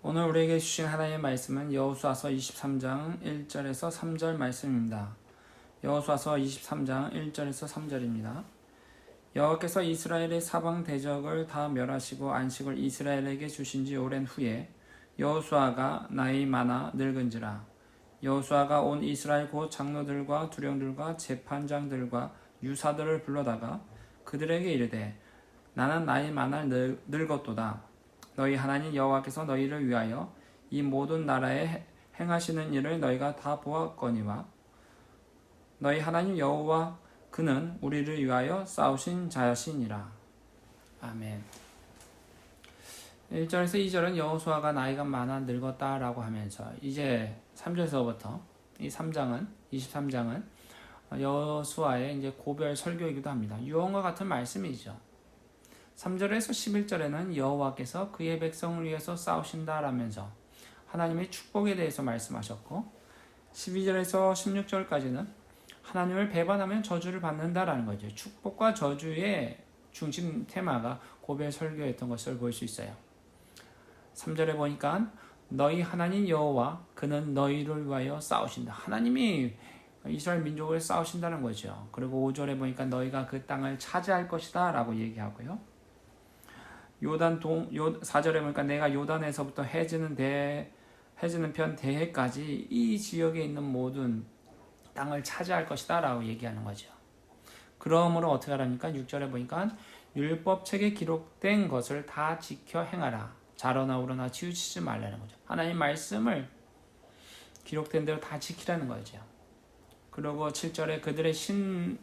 오늘 우리에게 주신 하나님의 말씀은 여호수아서 23장 1절에서 3절 말씀입니다. 여호수아서 23장 1절에서 3절입니다. 여호와께서 이스라엘의 사방 대적을 다 멸하시고 안식을 이스라엘에게 주신 지 오랜 후에 여호수아가 나이 많아 늙은지라. 여호수아가 온 이스라엘 곧 장로들과 두령들과 재판장들과 유사들을 불러다가 그들에게 이르되 나는 나이 많아 늙었도다. 너희 하나님 여호와께서 너희를 위하여 이 모든 나라에 행하시는 일을 너희가 다 보았거니와 너희 하나님 여호와 그는 우리를 위하여 싸우신 자시니라. 아멘. 1절에서 2절은 여호수아가 나이가 많아 늙었다라고 하면서 이제 3절에서부터 이 3장은 23장은 여호수아의 이제 고별 설교이기도 합니다. 유언과 같은 말씀이죠. 3절에서 11절에는 여호와께서 그의 백성을 위해서 싸우신다라면서 하나님의 축복에 대해서 말씀하셨고 12절에서 16절까지는 하나님을 배반하면 저주를 받는다라는 거죠. 축복과 저주의 중심 테마가 고별 설교였던 것을 볼 수 있어요. 3절에 보니까 너희 하나님 여호와 그는 너희를 위하여 싸우신다. 하나님이 이스라엘 민족을 싸우신다는 거죠. 그리고 5절에 보니까 너희가 그 땅을 차지할 것이다 라고 얘기하고요. 4절에 보니까 내가 요단에서부터 해지는 편 대해까지 이 지역에 있는 모든 땅을 차지할 것이다 라고 얘기하는 거죠. 그러므로 어떻게 하랍니까? 6절에 보니까 율법책에 기록된 것을 다 지켜 행하라. 자로나 우로나 치우치지 말라는 거죠. 하나님 말씀을 기록된 대로 다 지키라는 거죠. 그리고 7절에 그들의 신의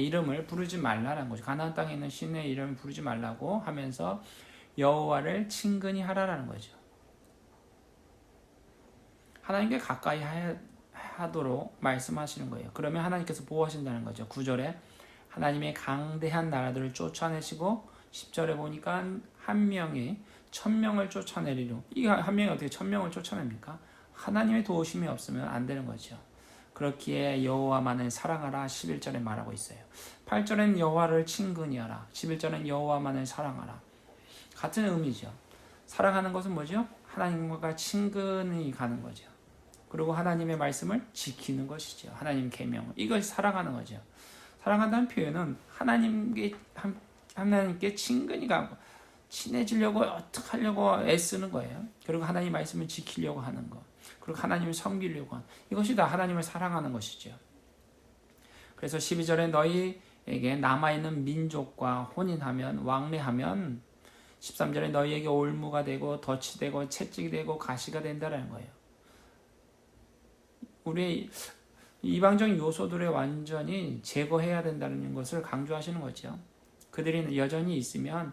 이름을 부르지 말라는 거죠. 가나안 땅에 있는 신의 이름을 부르지 말라고 하면서 여호와를 친근히 하라라는 거죠. 하나님께 가까이 하도록 말씀하시는 거예요. 그러면 하나님께서 보호하신다는 거죠. 9절에 하나님의 강대한 나라들을 쫓아내시고 10절에 보니까 한 명이 1000명을 쫓아내리로. 이 한 명이 어떻게 1000명을 쫓아냅니까? 하나님의 도우심이 없으면 안 되는 거죠. 그렇기에 여호와만을 사랑하라 11절에 말하고 있어요. 8절엔 여호와를 친근히 하라. 11절엔 여호와만을 사랑하라. 같은 의미죠. 사랑하는 것은 뭐죠? 하나님과 친근히 가는 거죠. 그리고 하나님의 말씀을 지키는 것이죠. 하나님 계명. 이것이 사랑하는 거죠. 사랑한다는 표현은 하나님께 친근히 가고 친해지려고 어떻게 하려고 애쓰는 거예요. 그리고 하나님 말씀을 지키려고 하는 것. 그리고 하나님을 섬기려고 하는 이것이 다 하나님을 사랑하는 것이죠. 그래서 12절에 너희에게 남아있는 민족과 혼인하면 왕래하면 13절에 너희에게 올무가 되고 덫이 되고 채찍이 되고 가시가 된다는 거예요. 우리 이방적인 요소들을 완전히 제거해야 된다는 것을 강조하시는 거죠. 그들이 여전히 있으면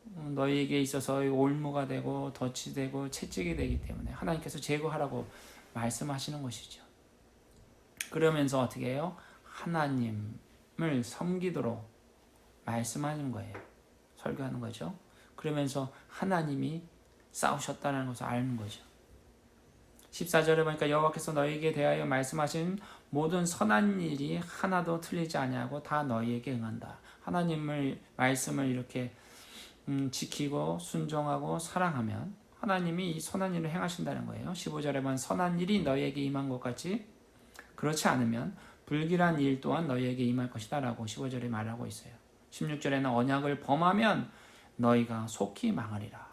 너희에게 있어서 올무가 되고 덫이 되고 채찍이 되기 때문에 하나님께서 제거하라고 말씀하시는 것이죠. 그러면서 어떻게 해요? 하나님을 섬기도록 말씀하는 거예요. 설교하는 거죠. 그러면서 하나님이 싸우셨다는 것을 아는 거죠. 14절에 보니까 여호와께서 너희에게 대하여 말씀하신 모든 선한 일이 하나도 틀리지 아니하고 다 너희에게 응한다. 하나님의 말씀을 이렇게 지키고 순종하고 사랑하면 하나님이 이 선한 일을 행하신다는 거예요. 15절에 보면 선한 일이 너희에게 임한 것 같이 그렇지 않으면 불길한 일 또한 너희에게 임할 것이다 라고 15절에 말하고 있어요. 16절에는 언약을 범하면 너희가 속히 망하리라.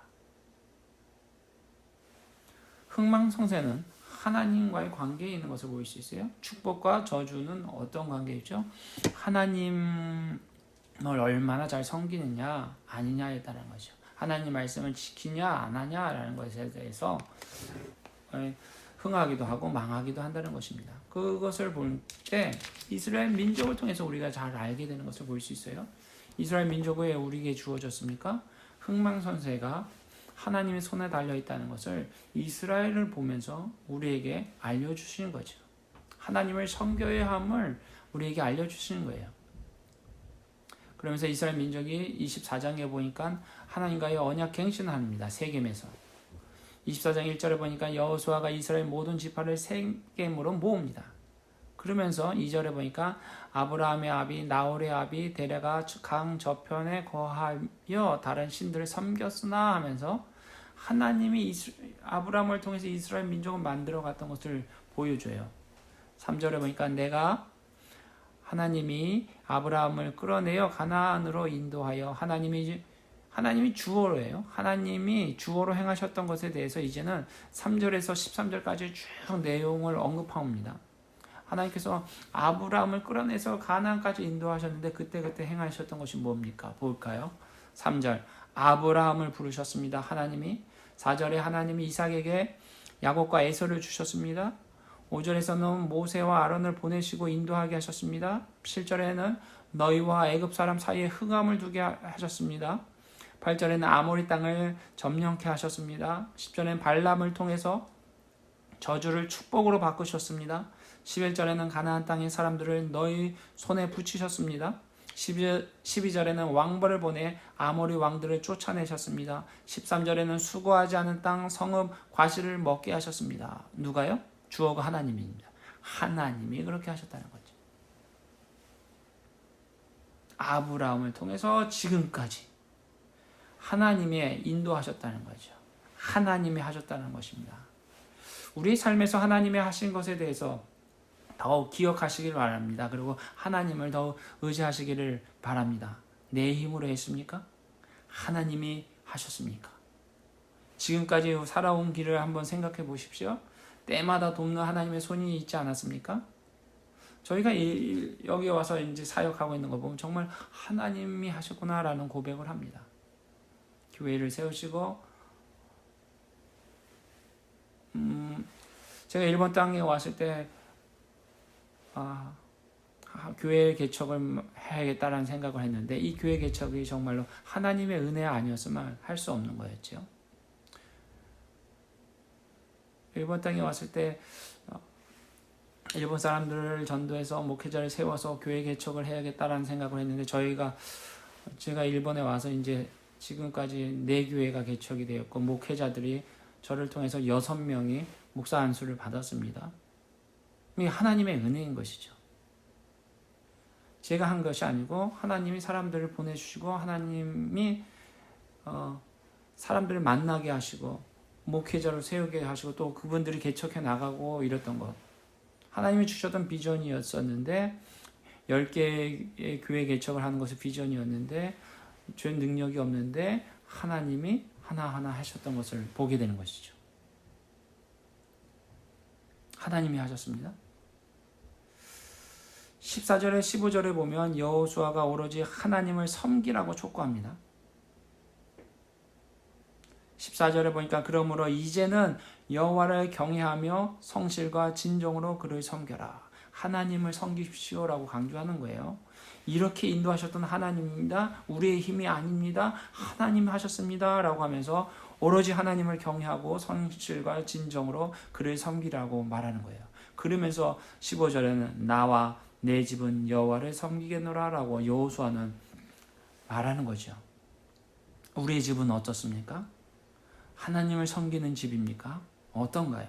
흥망성쇠는 하나님과의 관계에 있는 것을 보일 수 있어요. 축복과 저주는 어떤 관계이죠? 하나님을 얼마나 잘 섬기느냐 아니냐에 따른 거죠. 하나님 말씀을 지키냐 안 하냐라는 것에 대해서 흥하기도 하고 망하기도 한다는 것입니다. 그것을 볼 때 이스라엘 민족을 통해서 우리가 잘 알게 되는 것을 볼 수 있어요. 이스라엘 민족이 왜 우리에게 주어졌습니까? 흥망성쇠가 하나님의 손에 달려있다는 것을 이스라엘을 보면서 우리에게 알려주시는 거죠. 하나님을 섬겨야 함을 우리에게 알려주시는 거예요. 그러면서 이스라엘 민족이 24장에 보니까 하나님과의 언약 갱신을 합니다. 세겜에서. 24장 1절에 보니까 여호수아가 이스라엘 모든 지파를 세겜으로 모읍니다. 그러면서 2절에 보니까 아브라함의 아비 나홀의 아비 데레가 강 저편에 거하여 다른 신들을 섬겼으나 하면서 하나님이 아브라함을 통해서 이스라엘 민족을 만들어 갔던 것을 보여줘요. 3절에 보니까 내가 하나님이 아브라함을 끌어내어 가나안으로 인도하여 하나님이 주어로예요. 하나님이 주어로 행하셨던 것에 대해서 이제는 3절에서 13절까지 쭉 내용을 언급합니다. 하나님께서 아브라함을 끌어내서 가나안까지 인도하셨는데 그때 행하셨던 것이 뭡니까? 볼까요? 3절 아브라함을 부르셨습니다. 하나님이 4절에 하나님이 이삭에게 야곱과 에서를 주셨습니다. 5절에서는 모세와 아론을 보내시고 인도하게 하셨습니다. 7절에는 너희와 애굽 사람 사이에 흑암을 두게 하셨습니다. 8절에는 아모리 땅을 점령케 하셨습니다. 10절에는 발람을 통해서 저주를 축복으로 바꾸셨습니다. 11절에는 가나안 땅의 사람들을 너희 손에 붙이셨습니다. 12절에는 왕벌을 보내 아모리 왕들을 쫓아내셨습니다. 13절에는 수고하지 않은 땅 성읍 과실을 먹게 하셨습니다. 누가요? 주어가 하나님입니다. 하나님이 그렇게 하셨다는 거죠. 아브라함을 통해서 지금까지 하나님이 인도하셨다는 거죠. 하나님이 하셨다는 것입니다. 우리 삶에서 하나님이 하신 것에 대해서 더욱 기억하시길 바랍니다. 그리고 하나님을 더욱 의지하시기를 바랍니다. 내 힘으로 했습니까? 하나님이 하셨습니까? 지금까지 살아온 길을 한번 생각해 보십시오. 때마다 돕는 하나님의 손이 있지 않았습니까? 저희가 여기 와서 이제 사역하고 있는 거 보면 정말 하나님이 하셨구나라는 고백을 합니다. 교회를 세우시고, 제가 일본 땅에 왔을 때, 교회 개척을 해야겠다라는 생각을 했는데, 이 교회 개척이 정말로 하나님의 은혜 아니었으면 할 수 없는 거였죠. 일본 땅에 왔을 때 일본 사람들을 전도해서 목회자를 세워서 교회 개척을 해야겠다라는 생각을 했는데 제가 일본에 와서 이제 지금까지 4교회가 개척이 되었고 목회자들이 저를 통해서 6명이 목사 안수를 받았습니다. 이게 하나님의 은혜인 것이죠. 제가 한 것이 아니고 하나님이 사람들을 보내주시고 하나님이 사람들을 만나게 하시고 목회자를 세우게 하시고 또 그분들이 개척해 나가고 이랬던 것. 하나님이 주셨던 비전이었었는데 10개의 교회 개척을 하는 것이 비전이었는데 전 능력이 없는데 하나님이 하나하나 하셨던 것을 보게 되는 것이죠. 하나님이 하셨습니다. 14절에 15절에 보면 여호수아가 오로지 하나님을 섬기라고 촉구합니다. 14절에 보니까 그러므로 이제는 여호와를 경외하며 성실과 진정으로 그를 섬겨라. 하나님을 섬기십시오라고 강조하는 거예요. 이렇게 인도하셨던 하나님입니다. 우리의 힘이 아닙니다. 하나님 하셨습니다. 라고 하면서 오로지 하나님을 경외하고 성실과 진정으로 그를 섬기라고 말하는 거예요. 그러면서 15절에는 나와 내 집은 여호와를 섬기겠노라 라고 여호수아는 말하는 거죠. 우리의 집은 어떻습니까? 하나님을 섬기는 집입니까? 어떤가요?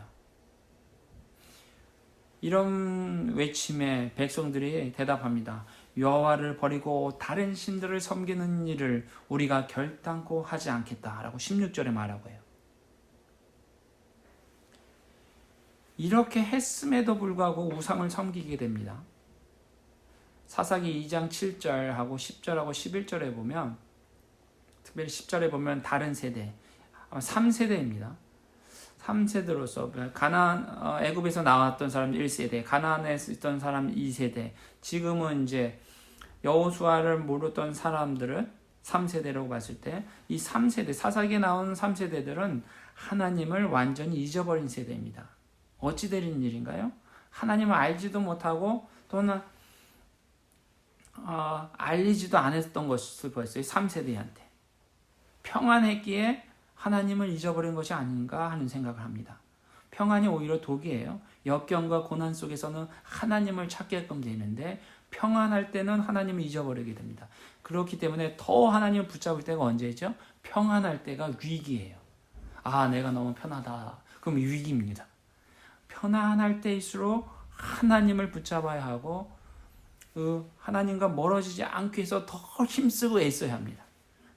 이런 외침에 백성들이 대답합니다. 여호와를 버리고 다른 신들을 섬기는 일을 우리가 결단코 하지 않겠다라고 16절에 말하고 해요. 이렇게 했음에도 불구하고 우상을 섬기게 됩니다. 사사기 2장 7절하고 10절하고 11절에 보면 특별히 10절에 보면 다른 세대 3세대입니다. 3세대로서 가나안 애굽에서 나왔던 사람 1세대, 가나안에 있던 사람 2세대, 지금은 이제 여호수아를 모르던 사람들은 3세대라고 봤을 때 이 3세대, 사사기에 나온 3세대들은 하나님을 완전히 잊어버린 세대입니다. 어찌 된 일인가요? 하나님을 알지도 못하고 또는 알리지도 않았던 것을 보였어요. 3세대한테. 평안했기에 하나님을 잊어버린 것이 아닌가 하는 생각을 합니다. 평안이 오히려 독이에요. 역경과 고난 속에서는 하나님을 찾게끔 되는데 평안할 때는 하나님을 잊어버리게 됩니다. 그렇기 때문에 더 하나님을 붙잡을 때가 언제죠? 평안할 때가 위기예요. 내가 너무 편하다. 그럼 위기입니다. 편안할 때일수록 하나님을 붙잡아야 하고 하나님과 멀어지지 않기 위해서 더 힘쓰고 애써야 합니다.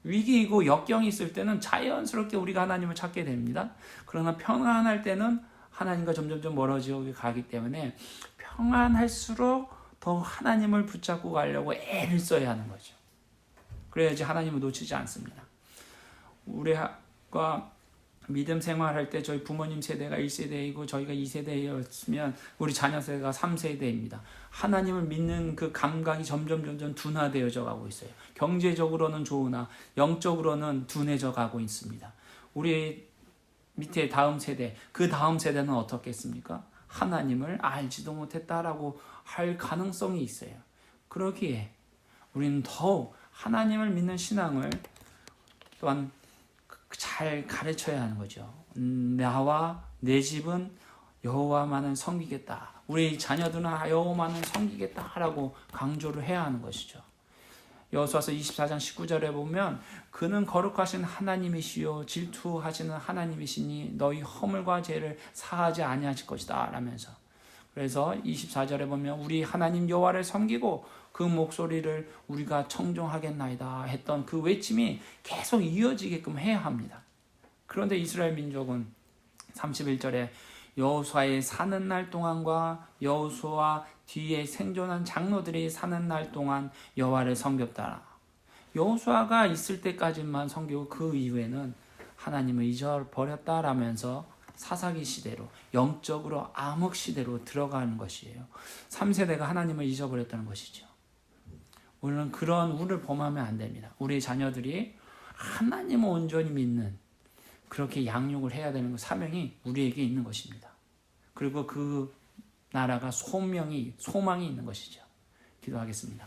위기이고 역경이 있을 때는 자연스럽게 우리가 하나님을 찾게 됩니다. 그러나 평안할 때는 하나님과 점점 멀어지고 가기 때문에 평안할수록 더 하나님을 붙잡고 가려고 애를 써야 하는 거죠. 그래야지 하나님을 놓치지 않습니다. 우리가 믿음 생활할 때 저희 부모님 세대가 1세대이고 저희가 2세대였으면 우리 자녀 세대가 3세대입니다. 하나님을 믿는 그 감각이 점점 둔화되어져 가고 있어요. 경제적으로는 좋으나 영적으로는 둔해져 가고 있습니다. 우리 밑에 다음 세대, 그 다음 세대는 어떻겠습니까? 하나님을 알지도 못했다라고 할 가능성이 있어요. 그러기에 우리는 더욱 하나님을 믿는 신앙을 또한 잘 가르쳐야 하는 거죠. 나와 내 집은 여호와만을 섬기겠다. 우리 자녀들은 여호와만을 섬기겠다라고 강조를 해야 하는 것이죠. 여호수아서 24장 19절에 보면 그는 거룩하신 하나님이시요 질투하시는 하나님이시니 너희 허물과 죄를 사하지 아니하실 것이다 라면서, 그래서 24절에 보면 우리 하나님 여호와를 섬기고 그 목소리를 우리가 청종하겠나이다 했던 그 외침이 계속 이어지게끔 해야 합니다. 그런데 이스라엘 민족은 31절에 여호수아의 사는 날 동안과 여호수아 뒤에 생존한 장로들이 사는 날 동안 여호와를 섬겼다. 여호수아가 있을 때까지만 섬기고 그 이후에는 하나님을 잊어버렸다라면서 사사기 시대로, 영적으로 암흑 시대로 들어가는 것이에요. 3세대가 하나님을 잊어버렸다는 것이죠. 우리는 그런 우를 범하면 안 됩니다. 우리 자녀들이 하나님을 온전히 믿는 그렇게 양육을 해야 되는 사명이 우리에게 있는 것입니다. 그리고 그 나라가 소망이 있는 것이죠. 기도하겠습니다.